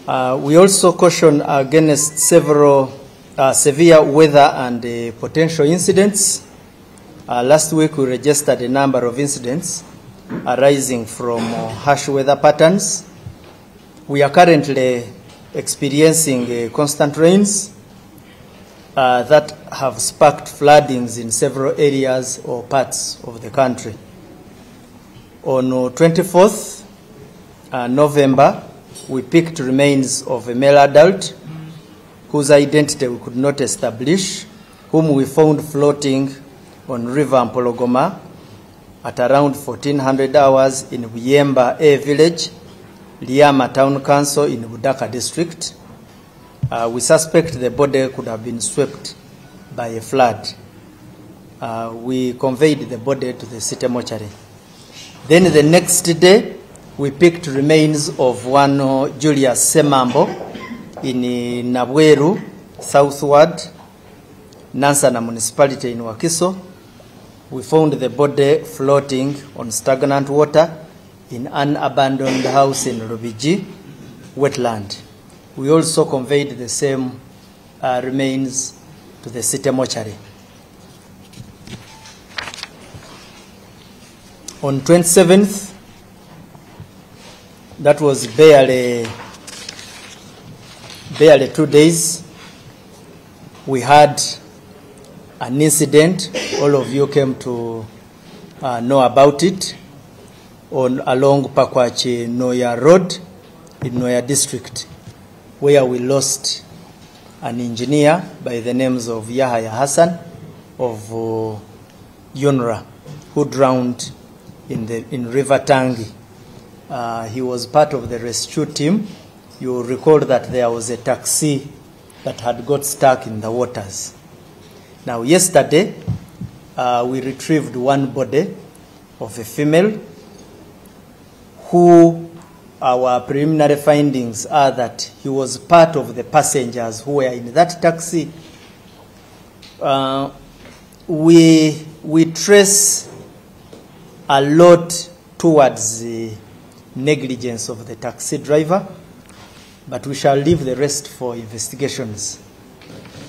We also caution against several severe weather and potential incidents. Last week we registered a number of incidents arising from harsh weather patterns. We are currently experiencing constant rains that have sparked floodings in several areas or parts of the country. On 24th November, we picked remains of a male adult whose identity we could not establish, whom we found floating on River Mpologoma at around 1400 hours in Buyemba A village, Liama Town Council in Budaka district. We suspect the body could have been swept by a flood. We conveyed the body to the city mortuary. Then the next day, we picked remains of one Julius Semambo in Nabweru, southward, Nansana municipality in Wakiso. We found the body floating on stagnant water in an abandoned house in Rubiji wetland. We also conveyed the same remains to the city mortuary. On 27th, that was barely 2 days, we had an incident. All of you came to know about it along Pakwachi Noya Road in Noya district, where we lost an engineer by the names of Yahya Hassan of Yunra, who drowned in River Tangi. He was part of the rescue team. You will recall that there was a taxi that had got stuck in the waters. Now, yesterday, we retrieved one body of a female who our preliminary findings are that he was part of the passengers who were in that taxi. We trace a lot towards the negligence of the taxi driver, but we shall leave the rest for investigations.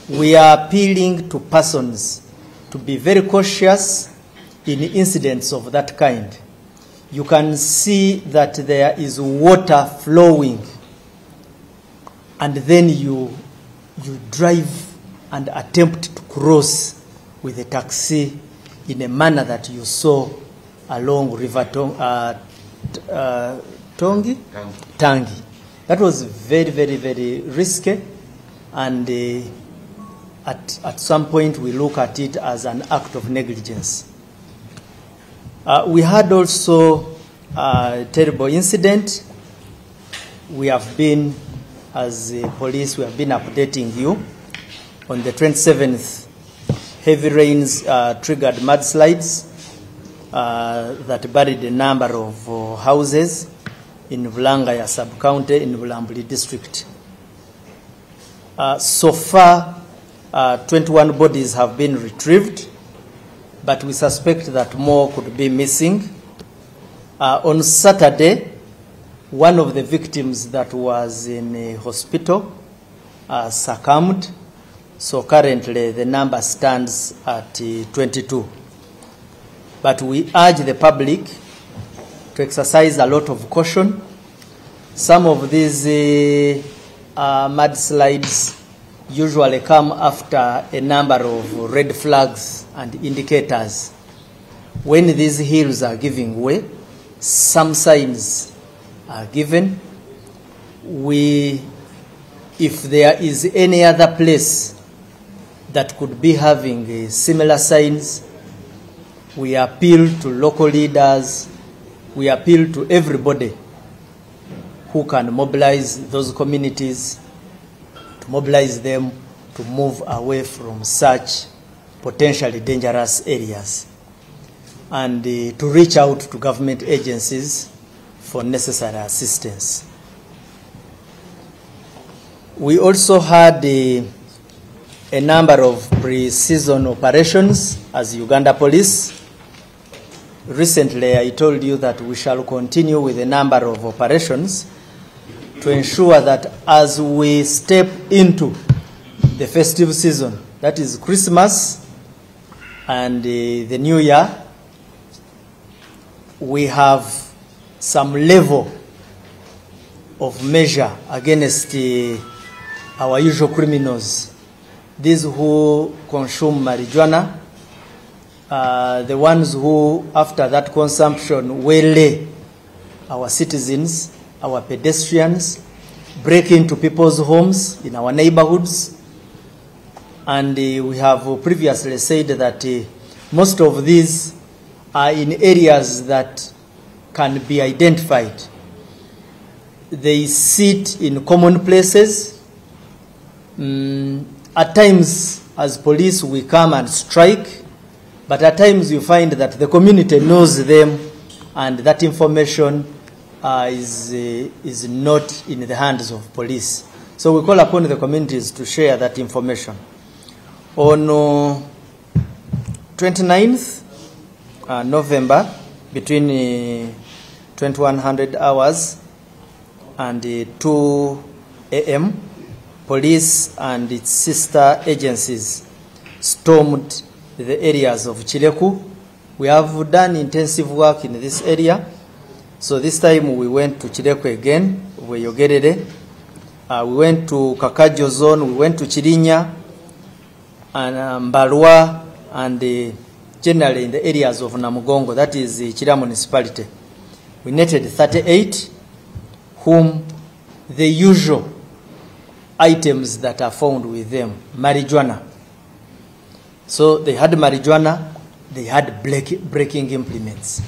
We are appealing to persons to be very cautious in incidents of that kind. You can see that there is water flowing, and then you drive and attempt to cross with a taxi in a manner that you saw along River Tangi. That was very, very, very risky, and at some point we look at it as an act of negligence. We had also a terrible incident. We have been, as police, we have been updating you. On the 27th, heavy rains triggered mudslides that buried a number of houses in Vulangaya sub-county in Bulambuli district. So far, 21 bodies have been retrieved, but we suspect that more could be missing. On Saturday, one of the victims that was in a hospital succumbed, so currently the number stands at 22. But we urge the public to exercise a lot of caution. Some of these mudslides usually come after a number of red flags and indicators. When these hills are giving way, some signs are given. If there is any other place that could be having similar signs, we appeal to local leaders, we appeal to everybody who can mobilize those communities, to mobilize them to move away from such potentially dangerous areas, and to reach out to government agencies for necessary assistance. We also had a number of pre-season operations as Uganda Police. Recently, I told you that we shall continue with a number of operations to ensure that as we step into the festive season, that is Christmas and the New Year, we have some level of measure against our usual criminals, these who consume marijuana, the ones who, after that consumption, waylay our citizens, our pedestrians, break into people's homes in our neighborhoods. And we have previously said that most of these are in areas that can be identified. They sit in common places. At times, as police, we come and strike, but at times you find that the community knows them, and that information is not in the hands of police. So we call upon the communities to share that information. On 29th November, between 2100 hours and 2 a.m., police and its sister agencies stormed the areas of Chireku. We have done intensive work in this area. So this time we went to Chireku again, we went to Kakajo zone, we went to Chirinya and Mbalwa, and generally in the areas of Namugongo, that is the Chira municipality. We netted 38 whom the usual items that are found with them, marijuana. So they had marijuana, they had breaking implements.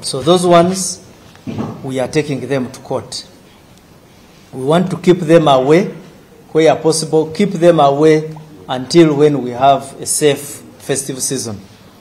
So those ones, we are taking them to court. We want to keep them away where possible, keep them away until when we have a safe festive season.